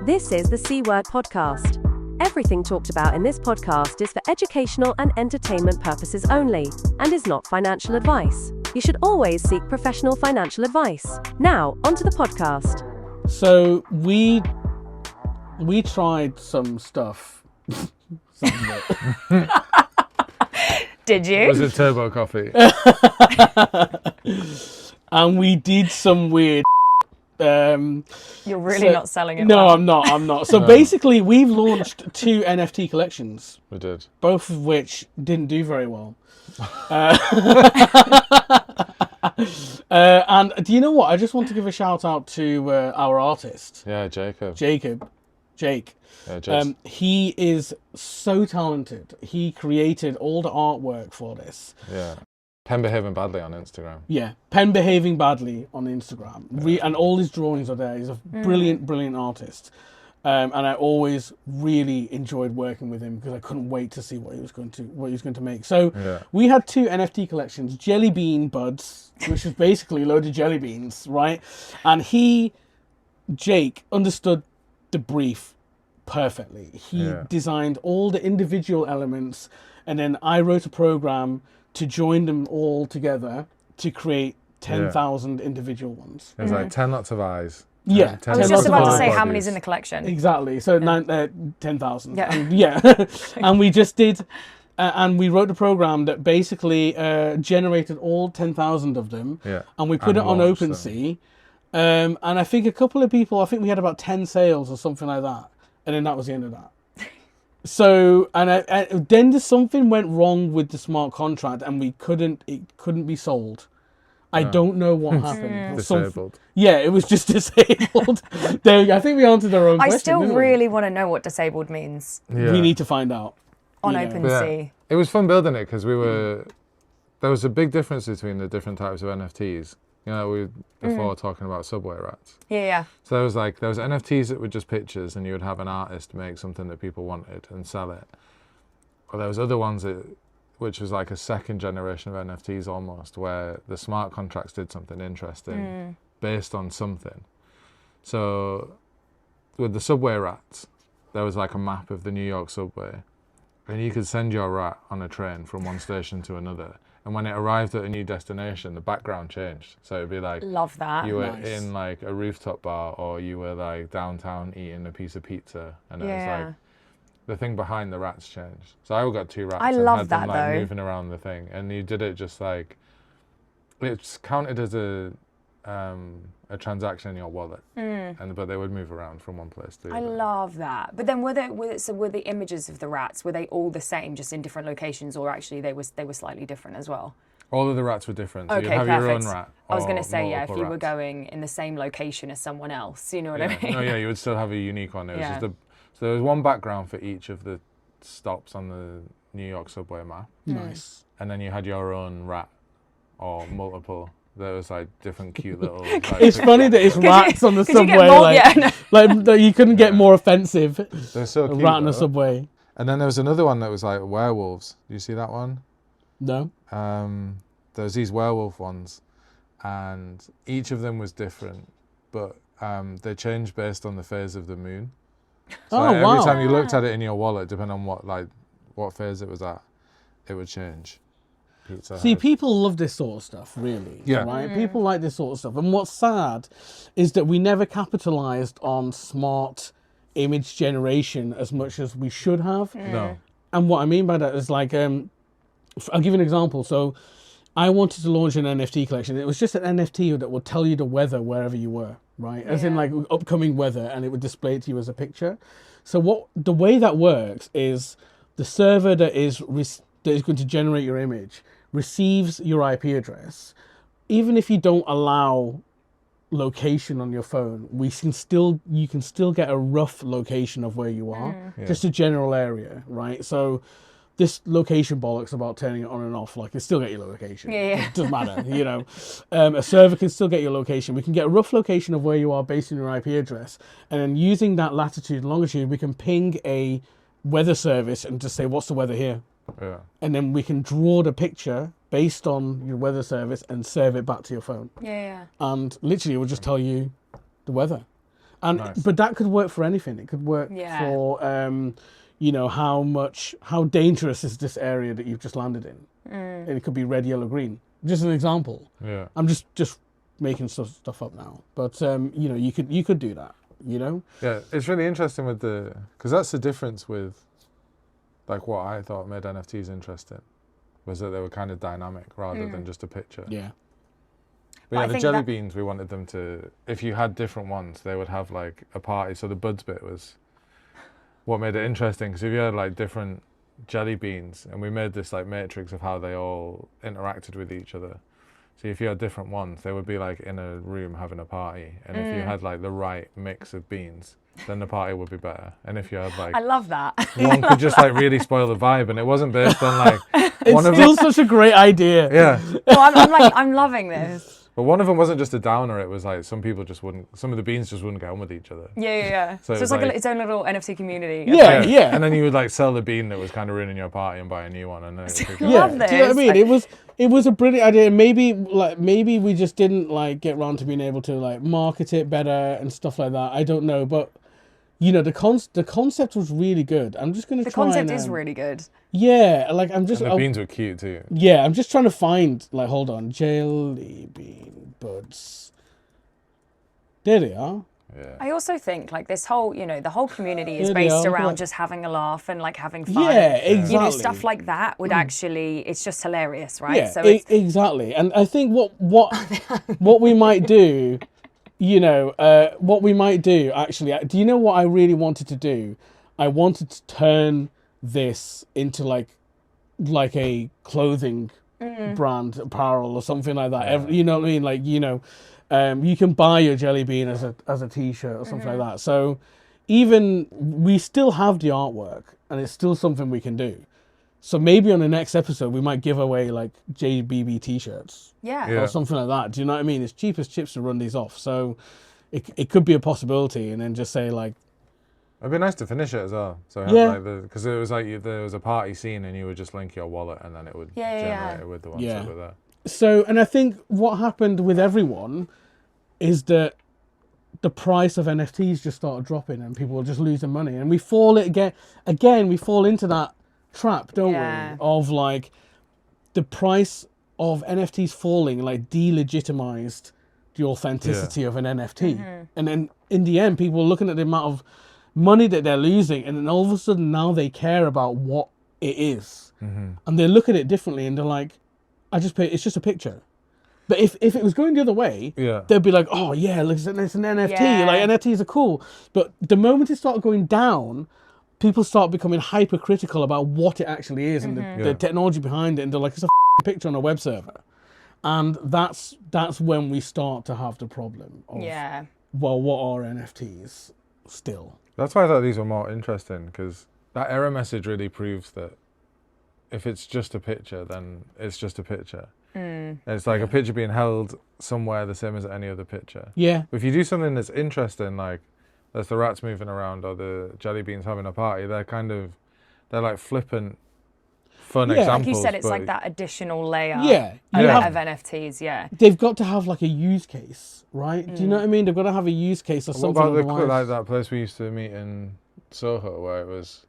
This is the C Word Podcast. Everything talked about in this podcast is for educational and entertainment purposes only, and is not financial advice. You should always seek professional financial advice. Now, onto the podcast. So we tried some stuff. Did you? Was it turbo coffee? And we did some weird. You're really not selling it. No, well. I'm not. So basically, we've launched 2 NFT collections. We did. Both of which didn't do very well. And do you know what? I just want to give a shout out to our artist. Yeah, Jake. Yeah, he is so talented. He created all the artwork for this. Yeah. Pen behaving badly on Instagram. Yeah, pen behaving badly on Instagram. And all his drawings are there. He's a brilliant artist. And I always really enjoyed working with him because I couldn't wait to see what he was going to make. So we had 2 NFT collections, Jelly Bean Buds, which is basically a load of jelly beans, right? And Jake, understood the brief perfectly. He designed all the individual elements, and then I wrote a program to join them all together to create 10,000 individual ones. It was like 10 lots of eyes. Yeah. 10 I was just about to say bodies. how many's in the collection. Exactly. So 10,000. Yeah. And we just did, and we wrote a program that basically generated all 10,000 of them. Yeah. And we put it on OpenSea. And I think a couple of people, we had about 10 sales or something like that. And then that was the end of that. So, and then something went wrong with the smart contract, and it couldn't be sold. I don't know what happened. Disabled. Yeah, it was just disabled. There we go. I think we answered our own question. I still didn't really want to know what disabled means Yeah. We need to find out. on Yeah. OpenSea. It was fun building it because there was a big difference between the different types of NFTs. You know, we before talking about subway rats. Yeah. So there was NFTs that were just pictures, and you would have an artist make something that people wanted and sell it. Or there was other ones which was like a second generation of NFTs almost, where the smart contracts did something interesting based on something. So with the subway rats, there was like a map of the New York subway, and you could send your rat on a train from one station to another. And when it arrived at a new destination, the background changed. So it'd be like, Love that. you were in like a rooftop bar, or you were like downtown eating a piece of pizza, and it was like the thing behind the rats changed. So I got 2 rats. I and love had that them, like, though. moving around the thing, and you did it just like it's counted as a transaction in your wallet, but they would move around from one place to the I other. love that. But then were the images of the rats, were they all the same, just in different locations, or actually they were slightly different as well? All of the rats were different. So Okay, you'd have perfect. your own rat. I was going or to say, if multiple you were rats. going in the same location as someone else, you know what I mean? No, you would still have a unique one. It was Yeah. just so there was one background for each of the stops on the New York subway map. Nice. And then you had your own rat, or multiple. There was like different cute little. Like, It's funny that it's rats on the Could you get subway. more? Like, Yeah, no. like you couldn't get more offensive. they're so A cute. rat on the though. subway. And then there was another one that was like werewolves. Do you see that one? No. There was these werewolf ones, and each of them was different, but they changed based on the phase of the moon. So Oh, like, wow. every time you looked at it in your wallet, depending on what phase it was at, it would change. See, people love this sort of stuff, really. Yeah. Right? People like this sort of stuff. And what's sad is that we never capitalized on smart image generation as much as we should have. No. And what I mean by that is like, I'll give you an example. So I wanted to launch an NFT collection. It was just an NFT that would tell you the weather wherever you were, right? As in like upcoming weather, and it would display it to you as a picture. So the way that works is the server that is going to generate your image receives your IP address. Even if you don't allow location on your phone, you can still get a rough location of where you are, just a general area, right? So this location bollocks about turning it on and off, like, it still get your location. It doesn't matter, you know. A server can still get your location. We can get a rough location of where you are based on your IP address, and then using that latitude and longitude, we can ping a weather service and just say, what's the weather here? Yeah. And then we can draw the picture based on your weather service and serve it back to your phone. Yeah. And literally, it will just tell you the weather. And Nice. but that could work for anything. It could work Yeah. for how dangerous is this area that you've just landed in, and it could be red, yellow, green. Just an example. Yeah. I'm just making stuff up now, but you could do that. Yeah, it's really interesting because that's the difference with, like, what I thought made NFTs interesting was that they were kind of dynamic rather than just a picture. Yeah. But I yeah, the think jelly that- beans, we wanted them to, if you had different ones, they would have like a party. So the buds bit was what made it interesting, because if you had like different jelly beans, and we made this like matrix of how they all interacted with each other. So if you had different ones, they would be like in a room having a party. And if you had like the right mix of beans, then the party would be better. And if you had like I love that. one could just like really spoil the vibe, and it wasn't based on like It's still such a great idea. yeah. No, I'm loving this. But one of them wasn't just a downer. It was like some of the beans just wouldn't get on with each other. Yeah. So So, it's it's like like- its own little NFT community. Yeah. And then you would like sell the bean that was kind of ruining your party and buy a new one. And then it would Yeah, Love do you know what I this. mean? It was a brilliant idea. Maybe we just didn't like get around to being able to like market it better and stuff like that. I don't know, but the concept was really good. I'm just gonna The try. concept and, is really good. Yeah, like I'm just. and the beans were cute too. Yeah, I'm just trying to find like. Hold on, jelly bean buds. There they are. Yeah. I also think like this whole, the whole community is Yeah, they based are, around but- just having a laugh and like having fun. Yeah, exactly. Stuff like that would actually, it's just hilarious, right? Yeah, So it's, exactly. And I think what we might do, what we might do actually. Do you know what I really wanted to do? I wanted to turn this into like a clothing brand, apparel or something like that. You know what I mean? Like you can buy your jelly bean as a t-shirt or something like that. So even we still have the artwork, and it's still something we can do. So maybe on the next episode we might give away like JBB t-shirts yeah. Yeah. or something like that. Do you know what I mean? It's cheap as chips to run these off. So it could be a possibility, and then just say like, It'd be nice to finish it as well. So Yeah. because it was like there was a party scene, and you would just link your wallet, and then it would generate it with the ones Yeah. that were there. so. And I think what happened with everyone is that the price of NFTs just started dropping, and people were just losing money, and we fall into that trap, don't Yeah. we? Of like the price of NFTs falling, like delegitimized the authenticity of an NFT, and then in the end, people are looking at the amount of money that they're losing, and then all of a sudden now they care about what it is, and they look at it differently, and they're like, it's just a picture. But if it was going the other way, Yeah. they'd be like, oh yeah, look, it's an NFT. Yeah. Like NFTs are cool. But the moment it started going down, people start becoming hypercritical about what it actually is and the technology behind it, and they're like, it's a picture on a web server. And that's when we start to have the problem of, Yeah. well, what are NFTs still? That's why I thought these were more interesting, because that error message really proves that if it's just a picture, then it's just a picture. It's like a picture being held somewhere the same as any other picture. Yeah. But if you do something that's interesting, like there's the rats moving around or the jelly beans having a party, they're like flippant, fun Yeah. examples. Like you said, it's but like that additional layer Yeah. of, You Yeah. have- of NFTs, yeah. they've got to have like a use case, right? Do you know what I mean? They've got to have a use case or What something. about otherwise. like that place we used to meet in Soho, where it was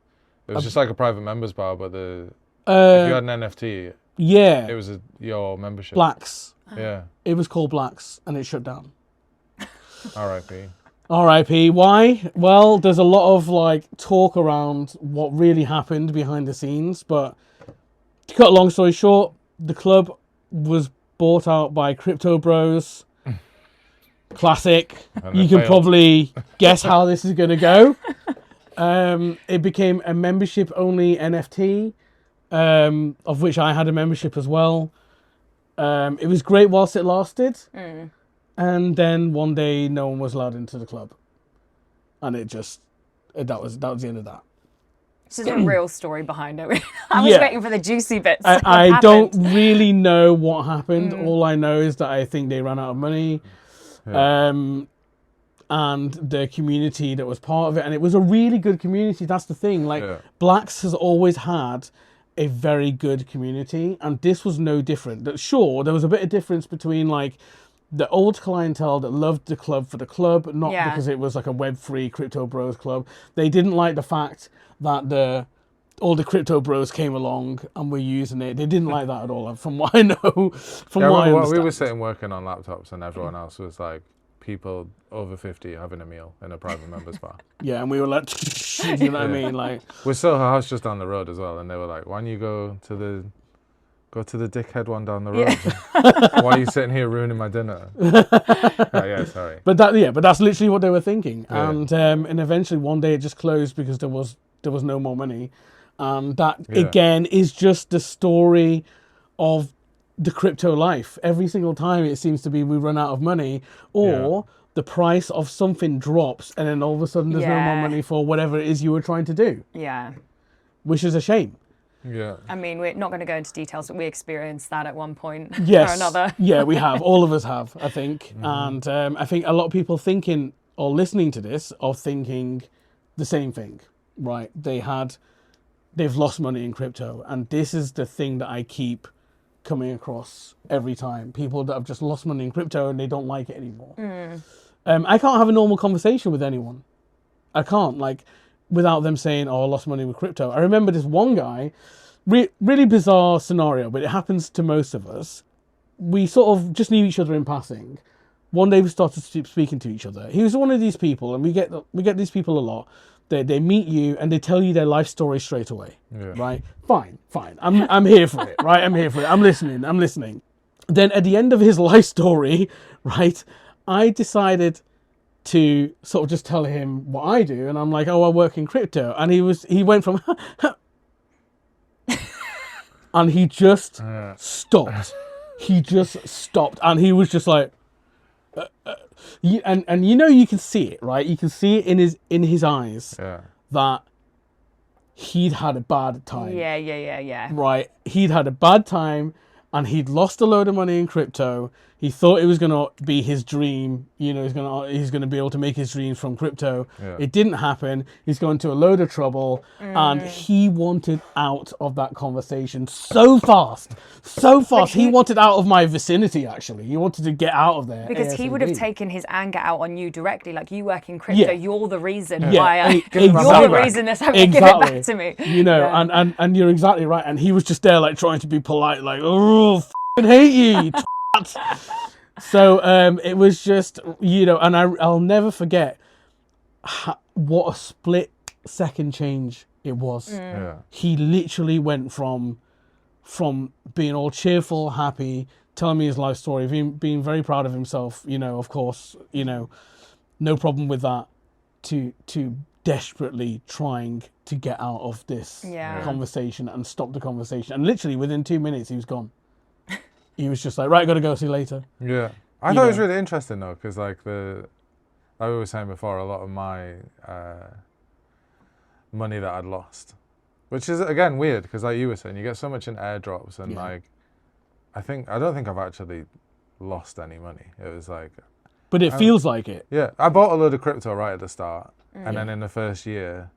just like a private members bar, but if you had an NFT, Yeah. it was your membership. Blacks. Yeah. It was called Blacks, and it shut down. R.I.P. R.I.P. Why? Well, there's a lot of like talk around what really happened behind the scenes, but to cut a long story short, the club was bought out by Crypto Bros. Classic. And You it can failed. probably guess how this is going to go. It became a membership-only NFT, of which I had a membership as well. It was great whilst it lasted, and then one day no one was allowed into the club, and that was the end of that. This is a real story behind it. I was Yeah. waiting for the juicy bits. I What don't happened? really know what happened. All I know is that I think they ran out of money, and the community that was part of it, and it was a really good community. That's the thing. Like Yeah. Blacks has always had a very good community, and this was no different. That sure, there was a bit of difference between like the old clientele that loved the club for the club, not because it was like a Web3 crypto bros club. They didn't like the fact that all the crypto bros came along and were using it. They didn't like that at all, from what I know. From what I understand. We were sitting working on laptops, and everyone else was like people over 50 having a meal in a private members bar. Yeah, and we were like, you know what I mean? Like, we saw her house just down the road as well, and they were like, "Why don't you go to the dickhead one down the road? Why are you sitting here ruining my dinner?" Yeah, sorry. But that's literally what they were thinking. Yeah. And eventually one day it just closed because there was no more money. That again is just the story of the crypto life. Every single time it seems to be we run out of money, or the price of something drops, and then all of a sudden there's no more money for whatever it is you were trying to do. Yeah. Which is a shame. Yeah. I mean, we're not going to go into details, but we experienced that at one point or another. Yeah, we have. All of us have, I think. And I think a lot of people thinking or listening to this are thinking the same thing, right? They've lost money in crypto. And this is the thing that I keep coming across every time. People that have just lost money in crypto and they don't like it anymore. I can't have a normal conversation with anyone. I can't, like, without them saying, "Oh, I lost money with crypto." I remember this one guy, really bizarre scenario, but it happens to most of us. We sort of just knew each other in passing. One day we started speaking to each other. He was one of these people, and we get these people a lot. They meet you and they tell you their life story straight away, right? Fine. I'm here for it, right? I'm here for it. I'm listening. Then at the end of his life story, right, I decided to sort of just tell him what I do, and I'm like, "Oh, I work in crypto," and he went from, and he just stopped. He just stopped, and he was just like, and you know, you can see it, right? You can see it in his eyes that he'd had a bad time. Yeah. Right, he'd had a bad time, and he'd lost a load of money in crypto. He thought it was going to be his dream. You know, he's going to be able to make his dreams from crypto. Yeah. It didn't happen. He's gone into a load of trouble, and he wanted out of that conversation so fast. He wanted out of my vicinity, actually. He wanted to get out of there. Because he would have taken his anger out on you directly. Like, you work in crypto, you're the reason why you're the reason that's having to give it back to me. You know, and you're exactly right. And he was just there, like, trying to be polite, like, "Oh, f***ing hate you." So it was just, you know, and I'll never forget what a split second change it was. He literally went from being all cheerful, happy, telling me his life story, being very proud of himself, you know, of course, you know, no problem with that, to desperately trying to get out of this conversation and stop the conversation. And literally within 2 minutes he was gone. He was just like, "Right, gotta go, see you later." Yeah. I thought it was really interesting though, because like we were saying before, a lot of my money that I'd lost, which is again weird, because like you were saying, you get so much in airdrops, and like I don't think I've actually lost any money. It was like, but it feels like it. Yeah, I bought a load of crypto right at the start, and then in the first year,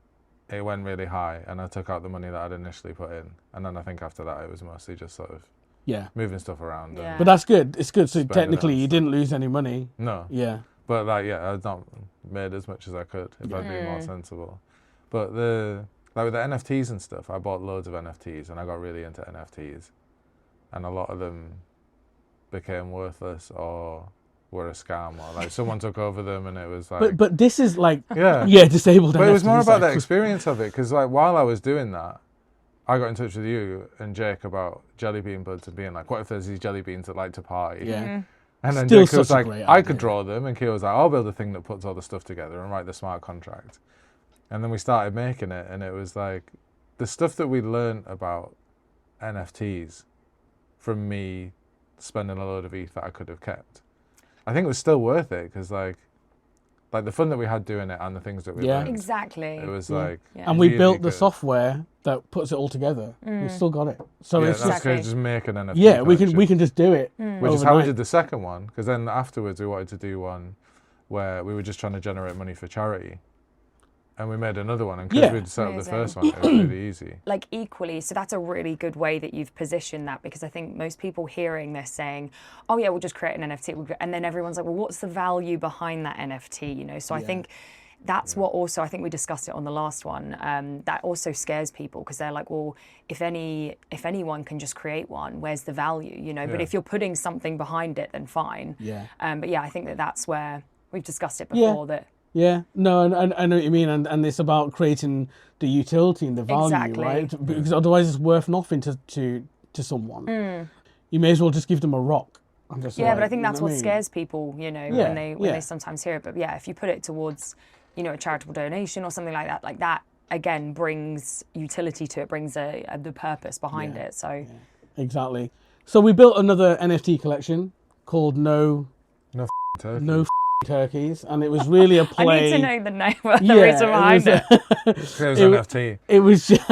it went really high, and I took out the money that I'd initially put in, and then I think after that it was mostly just sort of moving stuff around. Yeah. But that's good. It's good. So technically you didn't lose any money. No. Yeah. But like, I'd not made as much as I could if I'd been more sensible. But with the NFTs and stuff, I bought loads of NFTs, and I got really into NFTs, and a lot of them became worthless or were a scam, or like someone took over them, and it was like. But this is like disabled. But NFTs, it was more about the experience of it, because like while I was doing that, I got in touch with you and Jake about jelly bean buds and being like, "What if there's these jelly beans that like to party?" Yeah. And then Still Jake was like, great "I idea. could draw them," and Kia was like, "I'll build a thing that puts all the stuff together and write the smart contract." And then we started making it, and it was like the stuff that we learned about NFTs from me spending a load of ETH that I could have kept. I think it was still worth it, because like the fun that we had doing it and the things that we learned. Exactly. It was like, and we really built the good. software that puts it all together. We still got it. So it's that's good. Just make an NFT. Yeah, we collection. can just do it. Which is how we did the second one, because then afterwards we wanted to do one where we were just trying to generate money for charity. And we made another one, and because we'd set up the first one, it was really easy. Like equally, so that's a really good way that you've positioned that, because I think most people hearing this saying, oh yeah, we'll just create an NFT, and then everyone's like, well, what's the value behind that NFT, you know? So I think that's what also, I think we discussed it on the last one, that also scares people, because they're like, well, if anyone can just create one, where's the value, you know? But if you're putting something behind it, then fine. But yeah, I think that's where we've discussed it before, that no, and I know what you mean, and it's about creating the utility and the value, right? Because otherwise it's worth nothing to someone. You may as well just give them a rock. But I think that's what scares people, you know, when they sometimes hear it. But yeah, if you put it towards, you know, a charitable donation or something like that again brings utility to it, brings the purpose behind it. So exactly. So we built another NFT collection called No Turkeys, and it was really a play. I need to know the name of the reason behind it. It was NFT. It was just...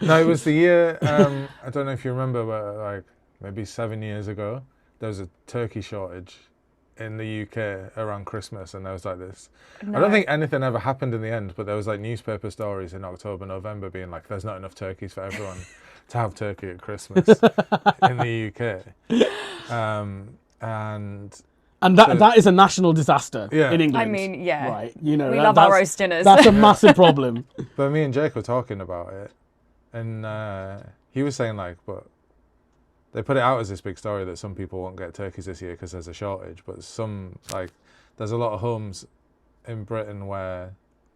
No, it was the year, I don't know if you remember, but like maybe 7 years ago, there was a turkey shortage in the UK around Christmas, and there was like this. I don't think anything ever happened in the end, but there was like newspaper stories in October, November being like, there's not enough turkeys for everyone to have turkey at Christmas in the UK. And that is a national disaster in England. I mean, right? You know, we love our roast dinners. That's a massive problem. But me and Jake were talking about it, and he was saying like, but they put it out as this big story that some people won't get turkeys this year because there's a shortage. But there's a lot of homes in Britain where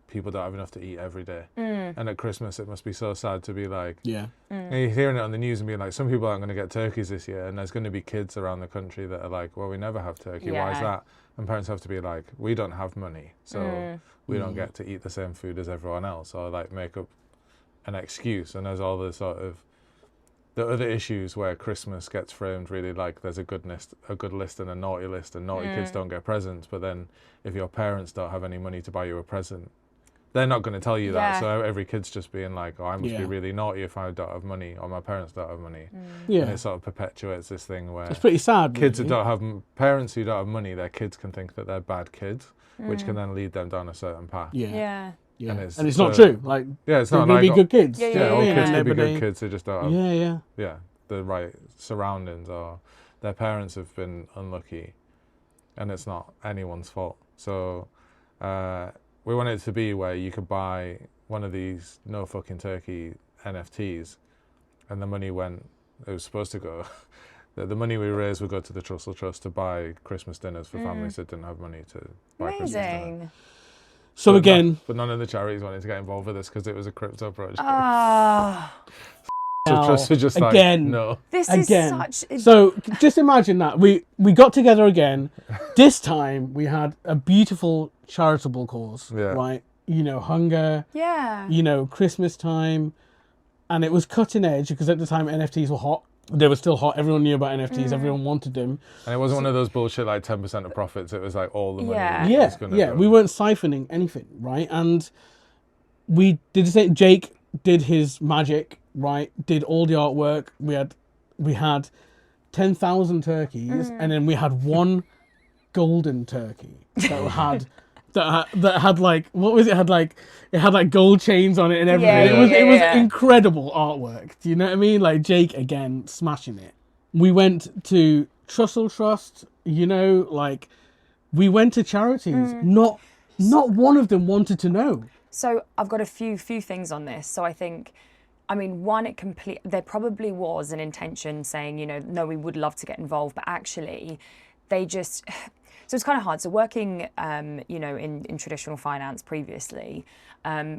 people don't have enough to eat every day. And at Christmas, it must be so sad to be like, and you're hearing it on the news and being like, some people aren't going to get turkeys this year, and there's going to be kids around the country that are like, well, we never have turkey. Why is that? And parents have to be like, we don't have money, so we don't get to eat the same food as everyone else, or like make up an excuse. And there's all the sort of the other issues where Christmas gets framed really like there's a good list and a naughty list, and naughty kids don't get presents. But then if your parents don't have any money to buy you a present, they're not going to tell you that. So every kid's just being like, oh, I must be really naughty if I don't have money, or my parents don't have money. And it sort of perpetuates this thing where it's pretty sad. Kids who don't have parents who don't have money, their kids can think that they're bad kids, which can then lead them down a certain path. And it's not true. Like, it's not like, be good kids. All kids can be good kids. They just don't have the right surroundings, or their parents have been unlucky, and it's not anyone's fault. So we want it to be where you could buy one of these No Fucking Turkey NFTs, and the money it was supposed to go. The money we raised would go to the Trussell Trust to buy Christmas dinners for families that didn't have money to buy Christmas dinner. So but none of the charities wanted to get involved with this because it was a crypto project. So Trust were just again, like, no. This is such... So just imagine that. We got together again. This time we had a beautiful charitable cause, right? You know, hunger, you know, Christmas time. And it was cutting edge because at the time NFTs were hot. They were still hot. Everyone knew about NFTs. Everyone wanted them. And it wasn't one of those bullshit like 10% of profits. It was like all the money. Yeah. We weren't siphoning anything, right? And we did the same. Jake did his magic, right? Did all the artwork. We had 10,000 turkeys, and then we had one golden turkey that had like, what was it? It had like gold chains on it and everything. It was incredible artwork. Do you know what I mean? Like Jake again smashing it. We went to Trussell Trust, you know, like we went to charities. Not one of them wanted to know. So I've got a few things on this. So I think, I mean, one, there probably was an intention saying, you know, no, we would love to get involved, but actually they just... So it's kind of hard. So working, you know, in traditional finance previously,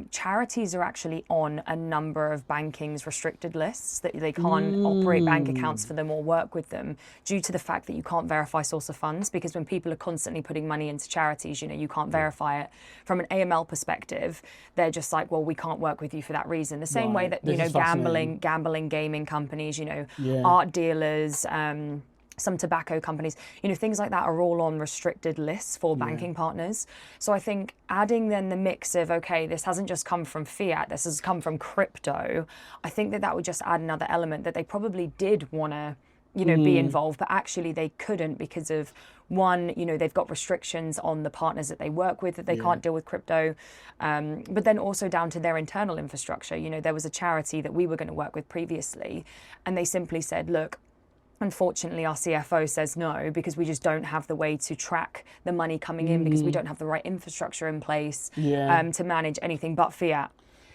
charities are actually on a number of banking's restricted lists that they can't operate bank accounts for them or work with them due to the fact that you can't verify source of funds, because when people are constantly putting money into charities, you know, you can't verify it. From an AML perspective, they're just like, well, we can't work with you for that reason. The same way that, you know, gambling, gaming companies, you know, art dealers, some tobacco companies, you know, things like that are all on restricted lists for banking partners. So I think adding then the mix of, okay, this hasn't just come from fiat, this has come from crypto, I think that would just add another element that they probably did want to, you know, be involved, but actually they couldn't because of one, you know, they've got restrictions on the partners that they work with that they can't deal with crypto, but then also down to their internal infrastructure. You know, there was a charity that we were going to work with previously, and they simply said, look, unfortunately, our CFO says no, because we just don't have the way to track the money coming in, because we don't have the right infrastructure in place to manage anything but fiat.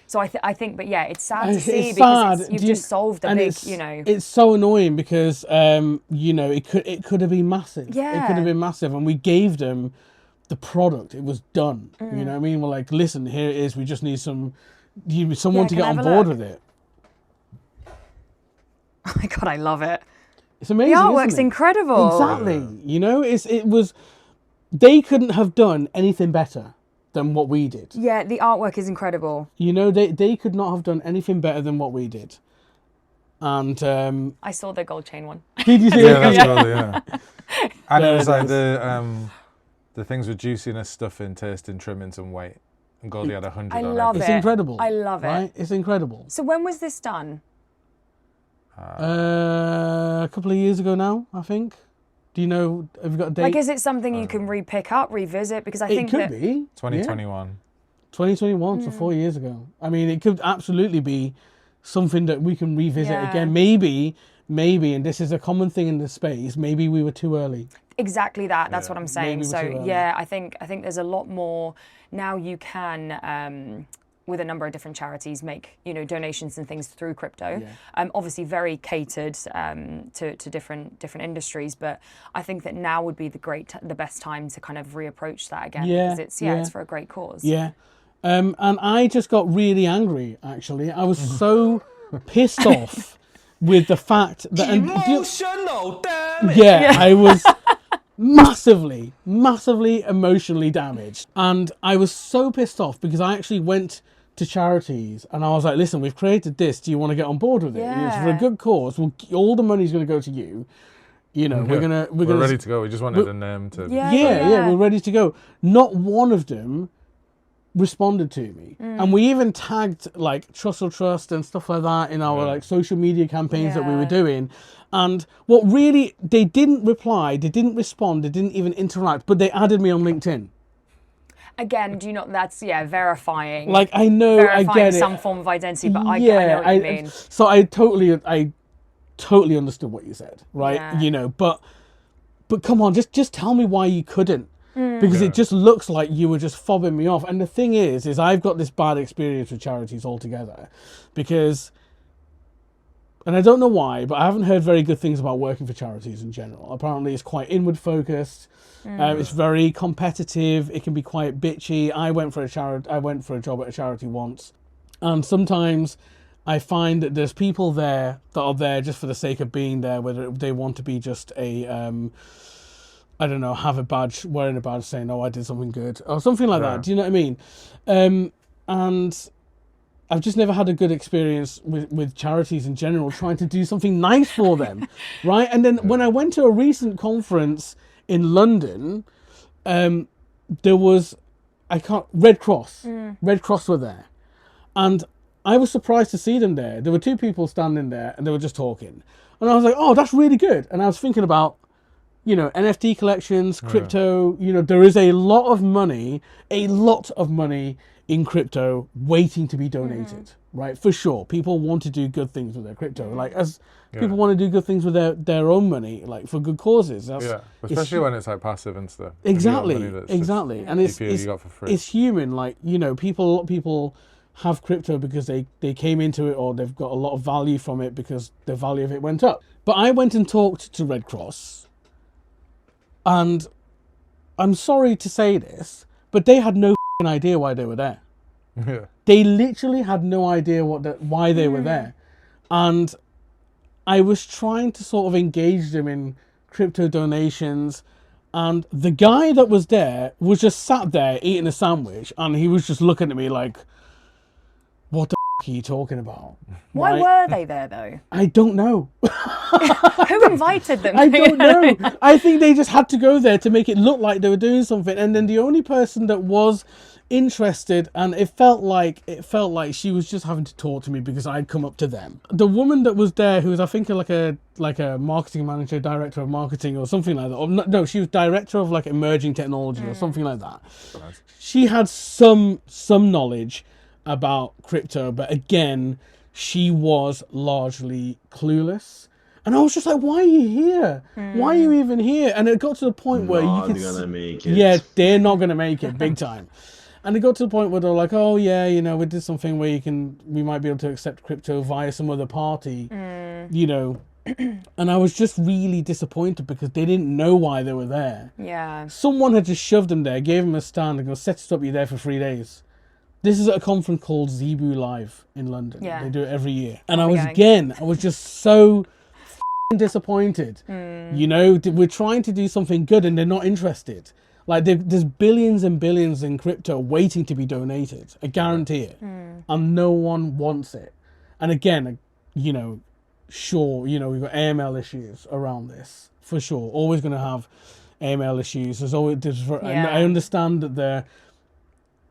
So I think, but yeah, it's sad to see, because you've just solved a big, you know. It's so annoying because, you know, it could have been massive. Yeah. It could have been massive, and we gave them the product. It was done. You know what I mean? We're like, listen, here it is. We just need someone to get on board with it. Oh my God, I love it. It's amazing. The artwork's isn't it? incredible. Exactly. You know, they couldn't have done anything better than what we did. Yeah, the artwork is incredible. You know, they could not have done anything better than what we did. And I saw the gold chain one. did you see Yeah, it? that's cool, yeah. And it was like the things with juiciness, stuffing, tasting, trimmings, and weight. And Goldie had 100 I on love it. It's it. incredible. I love it. Right? It's incredible. So when was this done? A couple of years ago now, I think. Do you know? Have you got a date? Like, is it something you can re-pick up, revisit? Because I think it could that be 2021. 2021, so 4 years ago. I mean, it could absolutely be something that we can revisit Yeah. again. Maybe, and this is a common thing in the space. Maybe we were too early. exactly that. That's what I'm saying. Maybe we're too So early. yeah, I think there's a lot more now. You can. With a number of different charities, make donations and things through crypto. Obviously, very catered to different industries, but I think that now would be the best time to kind of reapproach that again, because it's for a great cause. Yeah, and I just got really angry. Actually, I was so pissed off with the fact that Emotional, damn it. yeah, I was massively emotionally damaged, and I was so pissed off because I actually went to charities and I was like, listen, we've created this, do you want to get on board with it? It's for a good cause. All the money's going to go to you. You know, we're ready to go. We just wanted a name to. We're ready to go. Not one of them responded to me, and we even tagged like Trussell Trust and stuff like that in our like social media campaigns that we were doing. And what really, they didn't reply, they didn't respond, they didn't even interact, but they added me on LinkedIn. Again, that's verifying. Like, I know, verifying I get it. some form of identity, but I know what you mean. So I totally understood what you said, right? Yeah. You know, but come on, just tell me why you couldn't, because it just looks like you were just fobbing me off. And the thing is I've got this bad experience with charities altogether, because, and I don't know why, but I haven't heard very good things about working for charities in general. Apparently, it's quite inward focused. It's very competitive. It can be quite bitchy. I went for a job at a charity once, and sometimes I find that there's people there that are there just for the sake of being there, whether they want to be just a, I don't know, have a badge, wearing a badge saying, "Oh, I did something good," or something like that. Do you know what I mean? And I've just never had a good experience with charities in general, trying to do something nice for them, right? And then when I went to a recent conference in London, there was Red Cross. Red Cross were there, and I was surprised to see them there. There were two people standing there, and they were just talking, and I was like, "Oh, that's really good." And I was thinking about, NFT collections, crypto. There is a lot of money in crypto waiting to be donated, right? For sure. People want to do good things with their crypto, like as people want to do good things with their own money, like for good causes. Especially when it's like passive and stuff. Exactly. And it's you got for free. It's human. Like, people have crypto because they came into it, or they've got a lot of value from it because the value of it went up. But I went and talked to Red Cross, and I'm sorry to say this, but they had no idea why they were there. They literally had no idea why they were there. And I was trying to sort of engage them in crypto donations, and the guy that was there was just sat there eating a sandwich, and he was just looking at me like, what the are you talking about? Why Right? were they there though? I don't know. Who invited them? I don't know. I think they just had to go there to make it look like they were doing something. And then the only person that was interested, and it felt like she was just having to talk to me because I'd come up to them. The woman that was there, who was I think like a marketing manager, director of marketing or something like that. Or no, she was director of like emerging technology or something like that. Nice. She had some knowledge about crypto, but again, she was largely clueless. And I was just like, why are you here? Why are you even here? And it got to the point where you could... Not gonna make it. Yeah, they're not going to make it, big time. And it got to the point where they're like, oh yeah, you know, we did something where we might be able to accept crypto via some other party, you know. And I was just really disappointed because they didn't know why they were there. Yeah. Someone had just shoved them there, gave them a stand and go, set it up, you're there for 3 days. This is at a conference called Zebu Live in London. Yeah. They do it every year. And I we was going? just so disappointed. You know, we're trying to do something good and they're not interested. Like there's billions and billions in crypto waiting to be donated. I guarantee it. And no one wants it. And again, you know, sure, you know, we've got AML issues around this for sure. Always going to have AML issues. I understand that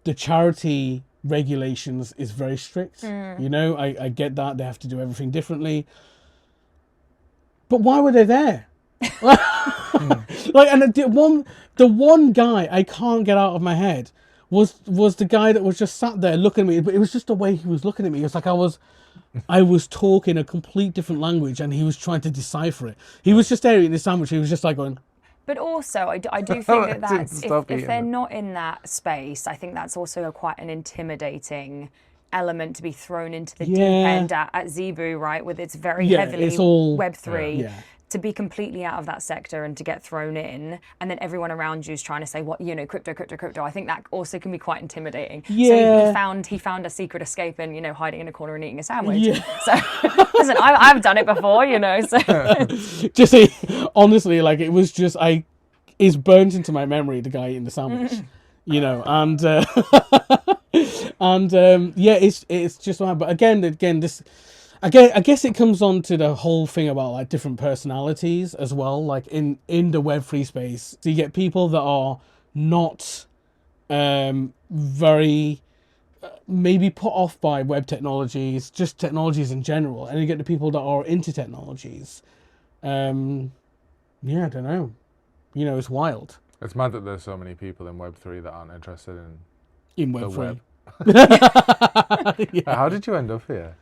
the charity regulations is very strict. You know, I get that they have to do everything differently. But why were they there? Like, and the one guy I can't get out of my head was the guy that was just sat there looking at me. But it was just the way he was looking at me. It was like I was talking a complete different language, and he was trying to decipher it. He was just there eating his sandwich. He was just like going. But also, I do think that's Stop if eating they're it. not in that space, I think that's also quite an intimidating element to be thrown into the deep end at Zebu, right? With its very heavily it's all Web3. Yeah. To be completely out of that sector and to get thrown in, and then everyone around you is trying to say, what, you know, crypto. I think that also can be quite intimidating. Yeah. So he found a secret escape in, you know, hiding in a corner and eating a sandwich. Yeah. So listen, I've done it before, you know. So Just honestly, like it was just it's burnt into my memory, the guy eating the sandwich, you know, and it's just mad. But again, this. I guess it comes on to the whole thing about like different personalities as well, like in the Web3 space. So you get people that are not very maybe put off by web technologies, just technologies in general, and you get the people that are into technologies. I don't know. You know, it's wild. It's mad that there's so many people in Web3 that aren't interested in In the Web3. web. How did you end up here?